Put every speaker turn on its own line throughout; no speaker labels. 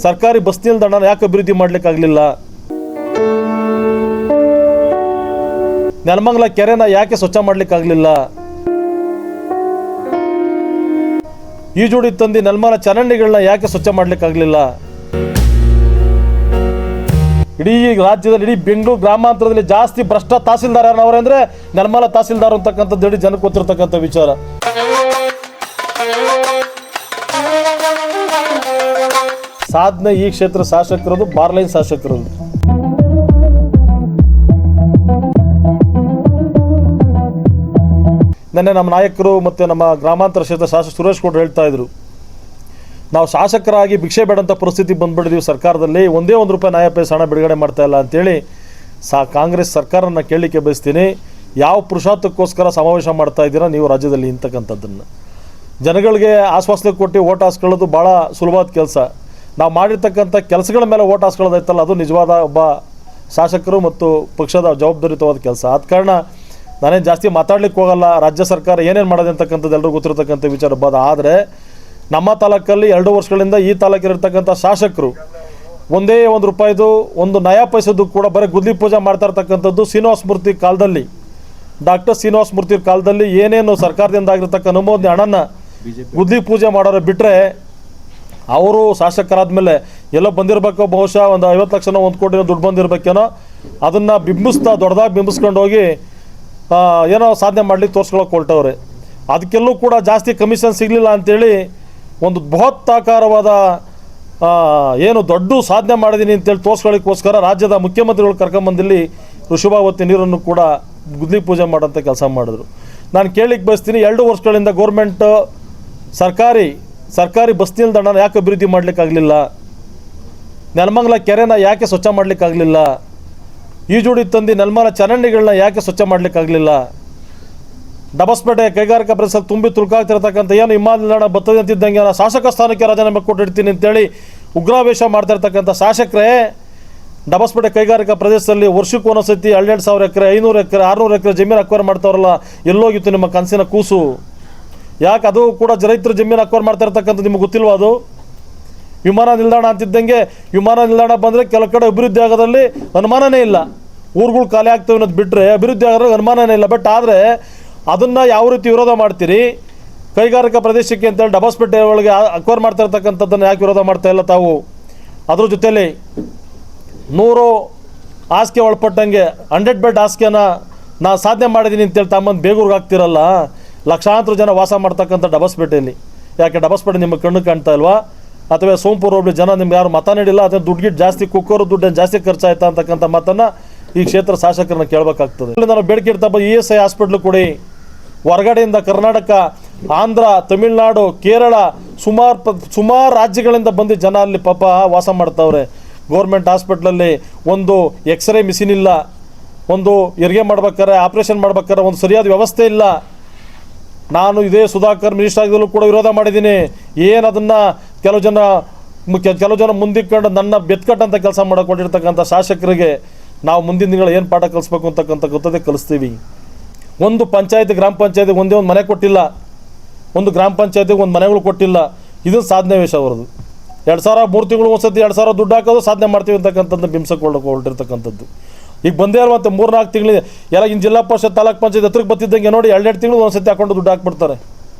ಸರ್ಕಾರಿ ಬಸ್ ನಿಲ್ದಾಣ ಯಾಕೆ ಅಭಿವೃದ್ಧಿ ಮಾಡಲಿಕ್ಕಾಗಲಿಲ್ಲ? ನೆಲಮಂಗಲ ಕೆರೆನ ಯಾಕೆ ಸ್ವಚ್ಛ ಮಾಡಲಿಕ್ಕಾಗಲಿಲ್ಲ? ಈಜುಡಿ ತಂದು ನೆಲಮಂಗಲ ಚರಂಡಿಗಳನ್ನ ಯಾಕೆ ಸ್ವಚ್ಛ ಮಾಡಲಿಕ್ಕಾಗಲಿಲ್ಲ? ಇಡೀ ರಾಜ್ಯದಲ್ಲಿ, ಇಡೀ ಬೆಂಗಳೂರು ಗ್ರಾಮಾಂತರದಲ್ಲಿ ಜಾಸ್ತಿ ಭ್ರಷ್ಟ ತಹಸೀಲ್ದಾರ್ ಯಾರವ್ರೆ ಅಂದರೆ ನೆಲಮಂಗಲ ತಹಸೀಲ್ದಾರ್ ಅಂತಕ್ಕಂಥದ್ದು ಇಡೀ ಜನಕ್ಕೆ ಗೊತ್ತಿರತಕ್ಕಂಥ ವಿಚಾರ. ಸಾಧನೆ ಈ ಕ್ಷೇತ್ರ ಶಾಸಕರದು, ಬಾರ್ಲೈನ್ ಶಾಸಕರದು. ನೆನ್ನೆ ನಮ್ಮ ನಾಯಕರು ಮತ್ತು ನಮ್ಮ ಗ್ರಾಮಾಂತರ ಕ್ಷೇತ್ರ ಶಾಸಕ ಸುರೇಶ್ ಗೌಡ್ರು ಹೇಳ್ತಾ ಇದ್ರು, ನಾವು ಶಾಸಕರಾಗಿ ಭಿಕ್ಷೆ ಬೇಡಂಥ ಪರಿಸ್ಥಿತಿ ಬಂದ್ಬಿಟ್ಟಿದ್ದೀವಿ ಸರ್ಕಾರದಲ್ಲಿ, ಒಂದೇ ₹1 ನ್ಯಾಯ ಪೈಸೆ ಹಣ ಬಿಡುಗಡೆ ಮಾಡ್ತಾ ಇಲ್ಲ ಅಂತೇಳಿ ಕಾಂಗ್ರೆಸ್ ಸರ್ಕಾರನ ಕೇಳಲಿಕ್ಕೆ ಬಯಸ್ತೀನಿ. ಯಾವ ಪುರುಷಾರ್ಥಕ್ಕೋಸ್ಕರ ಸಮಾವೇಶ ಮಾಡ್ತಾ ಇದ್ದೀರಾ ನೀವು ರಾಜ್ಯದಲ್ಲಿ ಅಂತಕ್ಕಂಥದ್ದನ್ನು? ಜನಗಳಿಗೆ ಆಶ್ವಾಸನೆ ಕೊಟ್ಟು ಓಟ್ ಹಾಸ್ಕೊಳ್ಳೋದು ಭಾಳ ಸುಲಭವಾದ ಕೆಲಸ. ನಾವು ಮಾಡಿರ್ತಕ್ಕಂಥ ಕೆಲಸಗಳ ಮೇಲೆ ಓಟ್ ಹಾಸ್ಕೊಳ್ಳೋದೈತಲ್ಲ, ಅದು ನಿಜವಾದ ಒಬ್ಬ ಶಾಸಕರು ಮತ್ತು ಪಕ್ಷದ ಜವಾಬ್ದಾರಿಯುತವಾದ ಕೆಲಸ. ಆದ ಕಾರಣ ನಾನೇನು ಜಾಸ್ತಿ ಮಾತಾಡ್ಲಿಕ್ಕೆ ಹೋಗಲ್ಲ. ರಾಜ್ಯ ಸರ್ಕಾರ ಏನೇನು ಮಾಡೋದು ಅಂತಕ್ಕಂಥದ್ದು ಎಲ್ಲರಿಗೂ ಗೊತ್ತಿರತಕ್ಕಂಥ ವಿಚಾರ ಬಾದ. ಆದರೆ ನಮ್ಮ ತಾಲೂಕಲ್ಲಿ 2 ವರ್ಷಗಳಿಂದ ಈ ತಾಲೂಕಿರತಕ್ಕಂಥ ಶಾಸಕರು ಒಂದೇ ₹1 ಒಂದು ನಯಾ ಪೈಸದ್ದು ಕೂಡ ಬರೀ ಗುದ್ಲಿ ಪೂಜೆ ಮಾಡ್ತಾ ಇರ್ತಕ್ಕಂಥದ್ದು ಶ್ರೀನಿವಾಸ ಮೂರ್ತಿ ಕಾಲದಲ್ಲಿ, ಡಾಕ್ಟರ್ ಶ್ರೀನಿವಾಸ ಮೂರ್ತಿ ಕಾಲದಲ್ಲಿ ಏನೇನು ಸರ್ಕಾರದಿಂದ ಆಗಿರ್ತಕ್ಕ ಅನುಮೋದನೆ ಹಣನ ಗುದ್ಲಿ ಪೂಜೆ ಮಾಡೋರು ಬಿಟ್ಟರೆ, ಅವರು ಶಾಸಕರಾದ್ಮೇಲೆ ಎಲ್ಲೋ ಬಂದಿರಬೇಕು, ಬಹುಶಃ ಒಂದು 50 ಲಕ್ಷನೋ 1 ಕೋಟಿನೋ ದುಡ್ಡು ಬಂದಿರಬೇಕೇನೋ, ಅದನ್ನು ಬಿಂಬಿಸ್ತಾ ದೊಡ್ಡದಾಗಿ ಬಿಂಬಿಸ್ಕೊಂಡು ಹೋಗಿ ಏನೋ ಸಾಧನೆ ಮಾಡಲಿಕ್ಕೆ ತೋರಿಸ್ಕೊಳ್ಳೋಕೆ ಹೊರಟವ್ರೆ. ಅದಕ್ಕೆಲ್ಲೂ ಕೂಡ ಜಾಸ್ತಿ ಕಮಿಷನ್ ಸಿಗಲಿಲ್ಲ ಅಂಥೇಳಿ ಒಂದು ಬೃಹತ್ತಾಕಾರವಾದ ಏನು ದೊಡ್ಡ ಸಾಧನೆ ಮಾಡಿದ್ದೀನಿ ಅಂತೇಳಿ ತೋರಿಸ್ಕೊಳ್ಳಿಕ್ಕೋಸ್ಕರ ರಾಜ್ಯದ ಮುಖ್ಯಮಂತ್ರಿಗಳು ಕರ್ಕೊಂಬಂದಿಲ್ಲಿ ಋಷಭಾವತಿ ನೀರನ್ನು ಕೂಡ ಗುದ್ಲಿ ಪೂಜೆ ಮಾಡೋಂಥ ಕೆಲಸ ಮಾಡಿದ್ರು. ನಾನು ಕೇಳಲಿಕ್ಕೆ ಬಯಸ್ತೀನಿ, 2 ವರ್ಷಗಳಿಂದ ಗೌರ್ಮೆಂಟ್ ಸರ್ಕಾರಿ ಬಸ್ ನಿಲ್ದಾಣ ಯಾಕೆ ಅಭಿವೃದ್ಧಿ ಮಾಡಲಿಕ್ಕಾಗಲಿಲ್ಲ? ನೆಲಮಂಗಲ ಕೆರೆನ ಯಾಕೆ ಸ್ವಚ್ಛ ಮಾಡಲಿಕ್ಕಾಗಲಿಲ್ಲ? ಈಜುಡಿ ತಂದು ನೆಲಮಂಗಲ ಚರಂಡಿಗಳನ್ನ ಯಾಕೆ ಸ್ವಚ್ಛ ಮಾಡಲಿಕ್ಕಾಗಲಿಲ್ಲ? ಡಬಸ್ಪೇಟೆ ಕೈಗಾರಿಕಾ ಪ್ರದೇಶದಲ್ಲಿ ತುಂಬಿ ತುಳುಕಾಗ್ತಿರ್ತಕ್ಕಂಥ ಏನು ವಿಮಾನ ನಿಲ್ದಾಣ ಬರ್ತದೆ ಅಂತಿದ್ದಂಗೆ ನಾನು ಶಾಸಕ ಸ್ಥಾನಕ್ಕೆ ರಾಜೀನಾಮೆ ಕೊಟ್ಟಿರ್ತೀನಿ ಅಂತೇಳಿ ಉಗ್ರಾವೇಶ ಮಾಡ್ತಾ ಇರ್ತಕ್ಕಂಥ ಶಾಸಕರೇ, ಡಬಸ್ಪೇಟೆ ಕೈಗಾರಿಕಾ ಪ್ರದೇಶದಲ್ಲಿ ವರ್ಷಕ್ಕೆ ಒಂದೊಂದ್ಸತಿ 12,000 ಎಕರೆ, 500 ಎಕರೆ, 600 ಎಕರೆ ಜಮೀನು ಅಕ್ವೈರ್ ಮಾಡ್ತಾವ್ರಲ್ಲ, ಎಲ್ಲೋಗಿತ್ತು ನಿಮ್ಮ ಕನಸಿನ ಕೂಸು? ಯಾಕೆ ಅದು ಕೂಡ ರೈತರ ಜಮೀನು ಅಕ್ವೈರ್ ಮಾಡ್ತಾ ಇರ್ತಕ್ಕಂಥದ್ದು ನಿಮ್ಗೆ ಗೊತ್ತಿಲ್ವ? ಅದು ವಿಮಾನ ನಿಲ್ದಾಣ ಅಂತಿದ್ದಂಗೆ ವಿಮಾನ ನಿಲ್ದಾಣ ಬಂದರೆ ಕೆಲ ಕಡೆ ಅಭಿವೃದ್ಧಿ ಆಗೋದ್ರಲ್ಲಿ ಅನುಮಾನನೇ ಇಲ್ಲ. ಊರುಗಳು ಖಾಲಿ ಆಗ್ತವೆ ಅನ್ನೋದು ಬಿಟ್ಟರೆ ಅಭಿವೃದ್ಧಿ ಆಗೋದ್ರಲ್ಲಿ ಅನುಮಾನನೇ ಇಲ್ಲ. ಬಟ್ ಆದರೆ ಅದನ್ನು ಯಾವ ರೀತಿ ವಿರೋಧ ಮಾಡ್ತೀರಿ? ಕೈಗಾರಿಕಾ ಪ್ರದೇಶಕ್ಕೆ ಅಂತೇಳಿ ಡಬಸ್ಪೇಟೆ ಒಳಗೆ ಅಕ್ವೈರ್ ಮಾಡ್ತಾ ಇರ್ತಕ್ಕಂಥದ್ದನ್ನು ಯಾಕೆ ವಿರೋಧ ಮಾಡ್ತಾ ಇಲ್ಲ ತಾವು? ಅದ್ರ ಜೊತೆಯಲ್ಲಿ 100 ಹಾಸಿಗೆ ಒಳಪಟ್ಟಂಗೆ 100 ಬೆಡ್ ಹಾಸಿಗೆನ ನಾನು ಸಾಧನೆ ಮಾಡಿದ್ದೀನಿ ಅಂತೇಳಿ ತಮ್ಮಂದು ಬೇಗೂರ್ಗೆ ಹಾಕ್ತಿರಲ್ಲ. ಲಕ್ಷಾಂತರ ಜನ ವಾಸ ಮಾಡ್ತಕ್ಕಂಥ ಡಬಸ್ಪೇಟೆಯಲ್ಲಿ ಯಾಕೆ ಡಬಸ್ಪೇಟೆ ನಿಮ್ಮ ಕಣ್ಣು ಕಾಣ್ತಾ ಇಲ್ವಾ? ಅಥವಾ ಸೋಂಪುರ ಹೋಬಳಿ ಜನ ನಿಮ್ಗೆ ಯಾರು ಮತ ನೀಡಿಲ್ಲ, ಅಥವಾ ದುಡ್ಡು ಜಾಸ್ತಿ ಕುಕ್ಕರು ದುಡ್ಡನ್ನು ಜಾಸ್ತಿ ಖರ್ಚಾಯ್ತಾ ಅಂತಕ್ಕಂಥ ಮಾತನ್ನು ಈ ಕ್ಷೇತ್ರ ಶಾಸಕರನ್ನ ಕೇಳಬೇಕಾಗ್ತದೆ. ನಾನು ಬೇಡಿಕೆ ಇಡ್ತಾ ESI ಹಾಸ್ಪಿಟ್ಲು ಕೊಡಿ. ಹೊರಗಡೆಯಿಂದ ಕರ್ನಾಟಕ, ಆಂಧ್ರ, ತಮಿಳುನಾಡು, ಕೇರಳ ಸುಮಾರು ರಾಜ್ಯಗಳಿಂದ ಬಂದು ಜನ ಅಲ್ಲಿ ಪಾಪ ವಾಸ ಮಾಡ್ತಾವ್ರೆ. ಗೌರ್ಮೆಂಟ್ ಹಾಸ್ಪಿಟ್ಲಲ್ಲಿ ಒಂದು ಎಕ್ಸ್ರೇ ಮಿಷಿನ್ ಇಲ್ಲ, ಒಂದು ಹೆರಿಗೆ ಮಾಡ್ಬೇಕಾರೆ, ಆಪ್ರೇಷನ್ ಮಾಡ್ಬೇಕಾರೆ ಒಂದು ಸರಿಯಾದ ವ್ಯವಸ್ಥೆ ಇಲ್ಲ. ನಾನು ಇದೇ ಸುಧಾಕರ್ ಮಿನಿಸ್ಟರ್ ಆಗಿದ್ದಲ್ಲೂ ಕೂಡ ವಿರೋಧ ಮಾಡಿದ್ದೀನಿ. ಏನು ಅದನ್ನು ಕೆಲವು ಜನ ಮುಂದಿಕ್ಕೊಂಡು ನನ್ನ ಬೆತ್ಕಟ್ಟಂಥ ಕೆಲಸ ಮಾಡಿಕೊಂಡಿರ್ತಕ್ಕಂಥ ಶಾಸಕರಿಗೆ ನಾವು ಮುಂದಿನ ದಿನಗಳು ಏನು ಪಾಠ ಕಲಿಸ್ಬೇಕು ಅಂತಕ್ಕಂಥ ಗೊತ್ತದೇ ಕಲಿಸ್ತೀವಿ. ಒಂದು ಪಂಚಾಯತ್, ಗ್ರಾಮ ಪಂಚಾಯತಿಗೆ ಒಂದೇ ಒಂದು ಮನೆ ಕೊಟ್ಟಿಲ್ಲ, ಒಂದು ಗ್ರಾಮ ಪಂಚಾಯತಿಗೆ ಒಂದು ಮನೆಗಳು ಕೊಟ್ಟಿಲ್ಲ. ಇದನ್ನು ಸಾಧನೆ ವೇಷ ಅವರದು. 2,000 3 ತಿಂಗಳು ಒಂದ್ಸತಿ 2,000 ದುಡ್ಡು ಹಾಕೋದು ಸಾಧನೆ ಮಾಡ್ತೀವಿ ಅಂತಕ್ಕಂಥದ್ದು ಬಿಂಬಿಸಕ್ಕೆ ಹೊರಟಿರ್ತಕ್ಕಂಥದ್ದು. ಈಗ ಬಂದೇ ಇರುವಂಥ 3-4 ತಿಂಗಳು ಎಲ್ಲ ಇನ್ನು ಜಿಲ್ಲಾ ಪರಿಷತ್, ತಾಲೂಕು ಪಂಚಾಯತ್ ಹತ್ರಕ್ಕೆ ಬರ್ತಿದ್ದಂಗೆ ನೋಡಿ 2-2 ತಿಂಗಳು ಒಂದ್ಸತಿ ಹಾಕೊಂಡು ದುಡ್ಡು ಹಾಕ್ಬಿಡ್ತಾರೆ.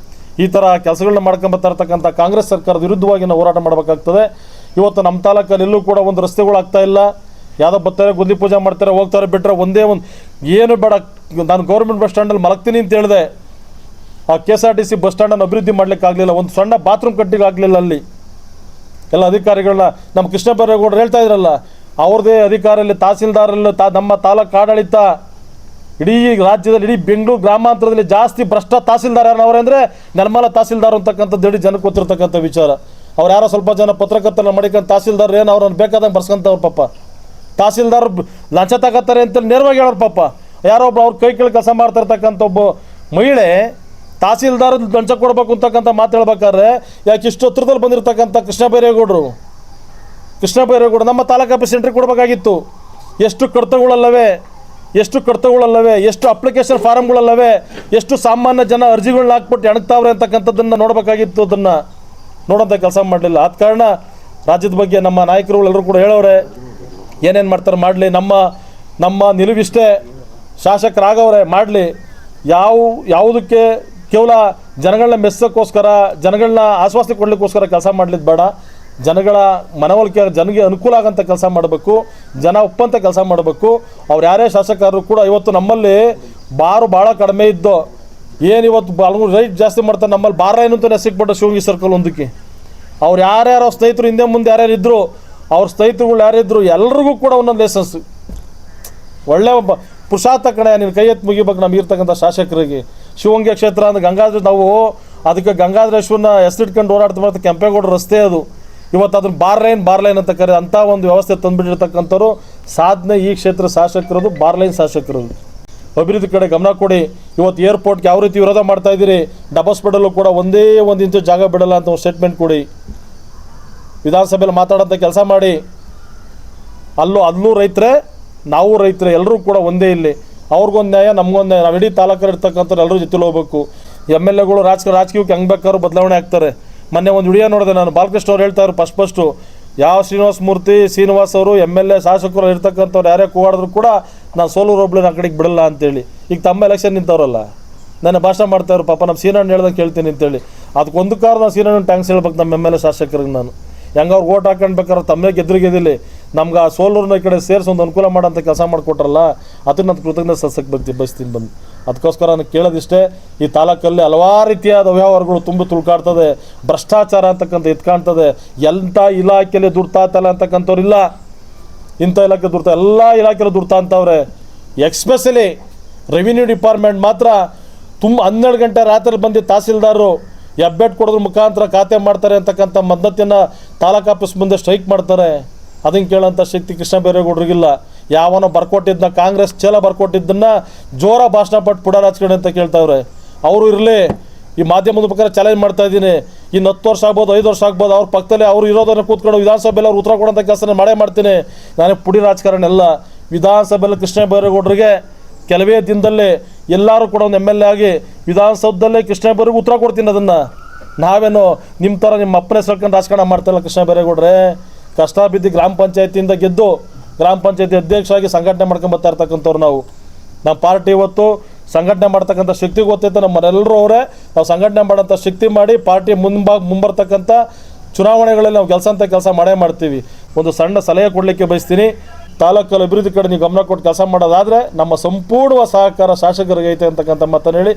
ಈ ಥರ ಕೆಲಸಗಳನ್ನ ಮಾಡ್ಕೊಂಬತ್ತಾ ಇರ್ತಕ್ಕಂಥ ಕಾಂಗ್ರೆಸ್ ಸರ್ಕಾರದ ವಿರುದ್ಧವಾಗಿ ನಾವು ಹೋರಾಟ ಮಾಡಬೇಕಾಗ್ತದೆ. ಇವತ್ತು ನಮ್ಮ ತಾಲೂಕಲ್ಲಿ ಎಲ್ಲೂ ಕೂಡ ಒಂದು ರಸ್ತೆಗಳು ಆಗ್ತಾ ಇಲ್ಲ. ಯಾವುದೋ ಬರ್ತಾರೆ, ಗುದ್ಲಿ ಪೂಜೆ ಮಾಡ್ತಾರೆ, ಹೋಗ್ತಾರೆ, ಬಿಟ್ಟರೆ ಒಂದೇ ಒಂದು ಏನು ಬೇಡ. ನಾನು ಗೌರ್ಮೆಂಟ್ ಬಸ್ ಸ್ಟ್ಯಾಂಡಲ್ಲಿ ಮಲಗ್ತೀನಿ ಅಂತ ಹೇಳಿದೆ, ಆ KSRTC ಬಸ್ ಸ್ಟ್ಯಾಂಡನ್ನು ಅಭಿವೃದ್ಧಿ ಮಾಡಲಿಕ್ಕಾಗಲಿಲ್ಲ. ಒಂದು ಸಣ್ಣ ಬಾತ್ರೂಮ್ ಕಟ್ಟಿಗೆ ಆಗಲಿಲ್ಲ. ಅಲ್ಲಿ ಎಲ್ಲ ಅಧಿಕಾರಿಗಳನ್ನ ನಮ್ಮ ಕೃಷ್ಣ ಬೈರೇಗೌಡರು ಹೇಳ್ತಾ ಇದ್ರಲ್ಲ, ಅವ್ರದ್ದೇ ಅಧಿಕಾರಲ್ಲಿ ತಹಸೀಲ್ದಾರಲ್ಲಿ ನಮ್ಮ ತಾಲೂಕು ಆಡಳಿತ ಇಡೀ ರಾಜ್ಯದಲ್ಲಿ, ಇಡೀ ಬೆಂಗಳೂರು ಗ್ರಾಮಾಂತರದಲ್ಲಿ ಜಾಸ್ತಿ ಭ್ರಷ್ಟ ತಹಸೀಲ್ದಾರ್ ಯಾರವ್ರೆ ಅಂದರೆ ನೆಲಮಂಗಲ ತಹಸೀಲ್ದಾರ್ ಅಂತಕ್ಕಂಥದ್ದು ಇಡೀ ಜನಕ್ಕೆ ಗೊತ್ತಿರತಕ್ಕಂಥ ವಿಚಾರ. ಅವ್ರು ಯಾರೋ ಸ್ವಲ್ಪ ಜನ ಪತ್ರಕರ್ತರನ್ನ ಮಾಡಿಕೊಂಡು ತಹಸೀಲ್ದಾರ್ ಏನು ಅವ್ರನ್ನ ಬೇಕಾದಂಗೆ ಬರ್ಸ್ಕೊಂತವ್ರು. ಪಾಪ ತಹಸೀಲ್ದಾರ್ ಲಂಚ ತಗೋತಾರೆ ಅಂತ ನೇರವಾಗಿ ಹೇಳೋರು. ಪಾಪ ಯಾರೋ ಒಬ್ಬ ಅವ್ರ ಕೈ ಕೆಳಗೆ ಕೆಲಸ ಮಾಡ್ತಾ ಇರ್ತಕ್ಕಂಥ ಒಬ್ಬ ಮಹಿಳೆ ತಹಸೀಲ್ದಾರ್ ಲಂಚ ಕೊಡಬೇಕು ಅಂತಕ್ಕಂಥ ಮಾತು ಹೇಳ್ಬೇಕಾದ್ರೆ ಯಾಕೆ ಇಷ್ಟು ಹತ್ರದಲ್ಲಿ ಬಂದಿರತಕ್ಕಂಥ ಕೃಷ್ಣ ಬೈರೇಗೌಡರು ನಮ್ಮ ತಾಲೂಕು ಆಫೀಸ್ ಸೆಂಟ್ರಿಗೆ ಕೊಡಬೇಕಾಗಿತ್ತು. ಎಷ್ಟು ಕಡತಗಳಲ್ಲವೇ, ಎಷ್ಟು ಅಪ್ಲಿಕೇಶನ್ ಫಾರಮ್ಗಳಲ್ಲವೇ, ಎಷ್ಟು ಸಾಮಾನ್ಯ ಜನ ಅರ್ಜಿಗಳನ್ನ ಹಾಕ್ಬಿಟ್ಟು ಎಣಗ್ತಾವ್ರೆ ಅಂತಕ್ಕಂಥದ್ದನ್ನು ನೋಡಬೇಕಾಗಿತ್ತು. ಅದನ್ನು ನೋಡೋಂಥ ಕೆಲಸ ಮಾಡಲಿಲ್ಲ. ಆದ ಕಾರಣ ರಾಜ್ಯದ ಬಗ್ಗೆ ನಮ್ಮ ನಾಯಕರುಗಳು ಎಲ್ಲರೂ ಕೂಡ ಹೇಳೋರೆ, ಏನೇನು ಮಾಡ್ತಾರೆ ಮಾಡಲಿ, ನಮ್ಮ ನಿಲುವಿಷ್ಟೇ, ಶಾಸಕರಾಗವ್ರೆ ಮಾಡಲಿ. ಯಾವುದಕ್ಕೆ ಕೇವಲ ಜನಗಳನ್ನ ಮೆಚ್ಚೋಕ್ಕೋಸ್ಕರ, ಜನಗಳನ್ನ ಆಶ್ವಾಸನೆ ಕೊಡಲಿಕ್ಕೋಸ್ಕರ ಕೆಲಸ ಮಾಡಲಿದ್ದು ಬೇಡ. ಜನಗಳ ಮನವೊಲಿಕೆ, ಜನಗೆ ಅನುಕೂಲ ಆಗೋಂಥ ಕೆಲಸ ಮಾಡಬೇಕು, ಜನ ಒಪ್ಪಂಥ ಕೆಲಸ ಮಾಡಬೇಕು. ಅವ್ರು ಯಾರೇ ಶಾಸಕರು ಕೂಡ ಇವತ್ತು ನಮ್ಮಲ್ಲಿ ಬಾರು ಭಾಳ ಕಡಿಮೆ ಇದ್ದು, ಏನು ಇವತ್ತು ರೈಟ್ ಜಾಸ್ತಿ ಮಾಡ್ತಾರೆ. ನಮ್ಮಲ್ಲಿ ಬಾರ ಏನು ಅಂತ ಸಿಕ್ಬಿಟ್ಟು ಶಿವಗಂಗೆ ಸರ್ಕಲ್ ಒಂದಕ್ಕೆ ಅವ್ರು ಯಾರ್ಯಾರು ಸ್ನೇಹಿತರು ಹಿಂದೆ ಮುಂದೆ ಯಾರ್ಯಾರು ಇದ್ದರು, ಅವ್ರ ಸ್ನೇಹಿತರುಗಳು ಯಾರಿದ್ರು ಎಲ್ರಿಗೂ ಕೂಡ ಒಂದೊಂದು ಲೈಸೆನ್ಸ್. ಒಳ್ಳೆ ಒಬ್ಬ ಪುರುಷಾರ್ಥ ಕಡೆ ನೀನು ಕೈ ಎತ್ತು ಮುಗಿಬೇಕು ನಮ್ಗೆ ಇರ್ತಕ್ಕಂಥ ಶಾಸಕರಿಗೆ. ಶಿವಗಂಗೆ ಕ್ಷೇತ್ರ ಅಂದ್ರೆ ಗಂಗಾಧರ, ನಾವು ಅದಕ್ಕೆ ಗಂಗಾಧರೇಶ್ವರನ ಹೆಸರಿಟ್ಕೊಂಡು ಓಡಾಡ್ತಾ ಬರ್ತಾ ಕೆಂಪೇಗೌಡ ರಸ್ತೆ ಅದು. ಇವತ್ತು ಅದನ್ನು ಬಾರ್ ಲೈನ್ ಅಂತ ಕರೆ ಅಂಥ ಒಂದು ವ್ಯವಸ್ಥೆ ತಂದುಬಿಟ್ಟಿರ್ತಕ್ಕಂಥವ್ರು ಸಾಧನೆ ಈ ಕ್ಷೇತ್ರ ಶಾಸಕರದು, ಲೈನ್ ಶಾಸಕರದು. ಅಭಿವೃದ್ಧಿ ಕಡೆ ಗಮನ ಕೊಡಿ. ಇವತ್ತು ಏರ್ಪೋರ್ಟ್ಗೆ ಯಾವ ರೀತಿ ವಿರೋಧ ಮಾಡ್ತಾ ಇದ್ದೀರಿ, ಡಬಸ್ಪೇಟಲ್ಲೂ ಕೂಡ ಒಂದೇ ಒಂದು ಇಂಚು ಜಾಗ ಬಿಡಲ್ಲ ಅಂತ ಒಂದು ಸ್ಟೇಟ್ಮೆಂಟ್ ಕೊಡಿ. ವಿಧಾನಸಭೆಯಲ್ಲಿ ಮಾತಾಡೋಂಥ ಕೆಲಸ ಮಾಡಿ. ಅಲ್ಲೂ ರೈತರೇ, ನಾವು ರೈತರೇ, ಎಲ್ಲರೂ ಕೂಡ ಒಂದೇ. ಇಲ್ಲಿ ಅವ್ರಿಗೊಂದು ನ್ಯಾಯ, ನಮಗೊಂದು ನ್ಯಾಯ. ನಾವು ಇಡೀ ತಾಲೂಕಲ್ಲಿ ಇರ್ತಕ್ಕಂಥವ್ರು ಎಲ್ಲರೂ ಜೊತೆಲಿ ಹೋಗ್ಬೇಕು. MLAಗಳು ರಾಜಕೀಯಕ್ಕೆ ಹೆಂಗೆ ಬೇಕಾದ್ರೂ ಬದಲಾವಣೆ ಆಗ್ತಾರೆ. ಮೊನ್ನೆ ಒಂದು ವಿಡಿಯೋ ನೋಡಿದೆ ನಾನು, ಬಾಲಕೃಷ್ಣ ಅವ್ರು ಹೇಳ್ತಾರೆ ಫಸ್ಟು ಯಾವ ಶ್ರೀನಿವಾಸ್ ಅವರು MLA ಶಾಸಕರು ಇರ್ತಕ್ಕಂಥವ್ರು ಯಾರೇ ಕೂಗಾಡಿದ್ರು ಕೂಡ ನಾನು ಸೋಲೂರು ಹೋಬ್ಳಿ ಆ ಕಡೆಗೆ ಬಿಡಲ್ಲ ಅಂತೇಳಿ. ಈಗ ತಮ್ಮ ಎಲೆಕ್ಷನ್ ನಿಂತವ್ರಲ್ಲ, ನನ್ನ ಭಾಷಣ ಮಾಡ್ತಾಯಿದ್ರು, ಪಾಪ ನಮ್ಮ ಸೀನಣ್ಣ ಹೇಳ್ದಂಗೆ ಕೇಳ್ತೀನಿ ಅಂತೇಳಿ. ಅದಕ್ಕೊಂದು ಕಾರಣ ನಾನು ಸೀನಣ್ಣ ಟ್ಯಾಂಕ್ಸ್ ಹೇಳ್ಬೇಕು ನಮ್ಮ MLA ಶಾಸಕರಿಗೆ. ನಾನು ಹೆಂಗೆ ಅವ್ರು ಓಟ್ ಹಾಕೊಂಡ್ಬೇಕಾದ್ರೆ ತಮ್ಮೇ ಗೆದ್ದಿಲ್ಲಿ ನಮ್ಗೆ ಆ ಸೋಲೂರನ್ನ ಈ ಕಡೆ ಸೇರಿಸಿ ಒಂದು ಅನುಕೂಲ ಮಾಡೋಂಥ ಕೆಲಸ ಮಾಡಿಕೊಟ್ರಲ್ಲ, ಅದಕ್ಕೆ ನಾನು ಕೃತಜ್ಞತೆ ಸಲ್ಲಿಸಕ್ಕೆ ಬಯಸ್ತೀನಿ ಬಂದು. ಅದಕ್ಕೋಸ್ಕರ ನಾನು ಕೇಳೋದಿಷ್ಟೇ, ಈ ತಾಲೂಕಲ್ಲಿ ಹಲವಾರು ರೀತಿಯಾದ ವ್ಯವಹಾರಗಳು ತುಂಬಿಕಾಡ್ತದೆ, ಭ್ರಷ್ಟಾಚಾರ ಅಂತಕ್ಕಂಥ ಎತ್ಕಾಣ್ತದೆ. ಎಂಥ ಇಲಾಖೆಯಲ್ಲಿ ದುಡ್ತಾತಲ್ಲ ಅಂತಕ್ಕಂಥವ್ರಿಲ್ಲ, ಇಂಥ ಇಲಾಖೆ ದುಡ್ತಾ, ಎಲ್ಲ ಇಲಾಖೆಯಲ್ಲಿ ದುಡ್ತಾ ಅಂತವ್ರೆ. ಎಕ್ಸ್ಪೆಷಲಿ ರೆವಿನ್ಯೂ ಡಿಪಾರ್ಟ್ಮೆಂಟ್ ಮಾತ್ರ 12 ಗಂಟೆ ರಾತ್ರಿ ಬಂದು ತಹಸೀಲ್ದಾರರು ಹೆಬ್ಬೆಟ್ ಕೊಡೋದ್ರ ಮುಖಾಂತರ ಖಾತೆ ಮಾಡ್ತಾರೆ ಅಂತಕ್ಕಂಥ ಮದ್ದತಿಯನ್ನು ತಾಲೂಕು ಆಫೀಸ್ ಮುಂದೆ ಸ್ಟ್ರೈಕ್ ಮಾಡ್ತಾರೆ. ಅದನ್ನು ಕೇಳೋಂಥ ಶಕ್ತಿ ಕೃಷ್ಣ ಬೈರೇಗೌಡರಿಗಿಲ್ಲ. ಯಾವನೋ ಬರ್ಕೊಟ್ಟಿದ್ದನ್ನ, ಕಾಂಗ್ರೆಸ್ ಚೇಲ ಬರ್ಕೊಟ್ಟಿದ್ದನ್ನು ಜೋರ ಭಾಷಣ ಪಟ್ಟು ಪುಡಾರ ಹಚ್ಕೊಂಡು ಅಂತ ಕೇಳ್ತಾವ್ರೆ. ಅವರು ಇರಲಿ, ಈ ಮಾಧ್ಯಮದ ಪ್ರಕಾರ ಚಾಲೆಂಜ್ ಮಾಡ್ತಾ ಇದ್ದೀನಿ. ಇನ್ನು 10 ವರ್ಷ ಆಗ್ಬೋದು, 5 ವರ್ಷ ಆಗ್ಬೋದು, ಅವ್ರ ಪಕ್ಕದಲ್ಲಿ ಅವ್ರು ಇರೋದನ್ನು ಕೂತ್ಕೊಂಡು ವಿಧಾನಸಭೆಯಲ್ಲಿ ಅವ್ರು ಉತ್ತರ ಕೊಡೋಂಥ ಕೆಲಸನ ಮಾಡ್ತೀನಿ. ನಾನೇ ಪುಡಿ ರಾಜಕಾರಣ ಎಲ್ಲ. ವಿಧಾನಸಭೆಯಲ್ಲಿ ಕೃಷ್ಣ ಬೈರೇಗೌಡರಿಗೆ ಕೆಲವೇ ದಿನದಲ್ಲೇ ಎಲ್ಲರೂ ಕೂಡ ಒಂದು MLA ಆಗಿ ವಿಧಾನಸೌಧದಲ್ಲೇ ಕೃಷ್ಣ ಬೈರೇಗೌಡರಿಗೆ ಉತ್ತರ ಕೊಡ್ತೀನಿ. ಅದನ್ನು ನಾವೇನು ನಿಮ್ಮ ಥರ ನಿಮ್ಮ ಅಪ್ಪನೇ ಸಲ್ಕೊಂಡು ರಾಜಕಾರಣ ಮಾಡ್ತಾಯಿಲ್ಲ ಕೃಷ್ಣ ಬೈರೇಗೌಡ್ರೆ. ಕಷ್ಟ ಬಿದ್ದು ಗ್ರಾಮ ಪಂಚಾಯತಿಯಿಂದ ಗೆದ್ದು ಗ್ರಾಮ ಪಂಚಾಯತಿ ಅಧ್ಯಕ್ಷರಾಗಿ ಸಂಘಟನೆ ಮಾಡ್ಕೊಂಡು ಬರ್ತಾ ಇರ್ತಕ್ಕಂಥವ್ರು ನಾವು. ನಮ್ಮ ಪಾರ್ಟಿ ಇವತ್ತು ಸಂಘಟನೆ ಮಾಡ್ತಕ್ಕಂಥ ಶಕ್ತಿ ಗೊತ್ತೈತೆ ನಮ್ಮನೆಲ್ಲರೂ ಅವರೇ. ನಾವು ಸಂಘಟನೆ ಮಾಡೋಂಥ ಶಕ್ತಿ ಮಾಡಿ ಪಾರ್ಟಿ ಮುಂಬರ್ತಕ್ಕಂಥ ಚುನಾವಣೆಗಳಲ್ಲಿ ನಾವು ಕೆಲಸ ಮಾಡೇ ಮಾಡ್ತೀವಿ. ಒಂದು ಸಣ್ಣ ಸಲಹೆ ಕೊಡಲಿಕ್ಕೆ ಬಯಸ್ತೀನಿ. ತಾಲೂಕಲ್ಲಿ ಅಭಿವೃದ್ಧಿ ಕಡೆ ನೀವು ಗಮನ ಕೊಟ್ಟು ಕೆಲಸ ಮಾಡೋದಾದರೆ ನಮ್ಮ ಸಂಪೂರ್ಣ ಸಹಕಾರ ಶಾಸಕರಿಗೆ ಐತೆ ಅಂತಕ್ಕಂಥ ಮಾತನ್ನು ಹೇಳಿ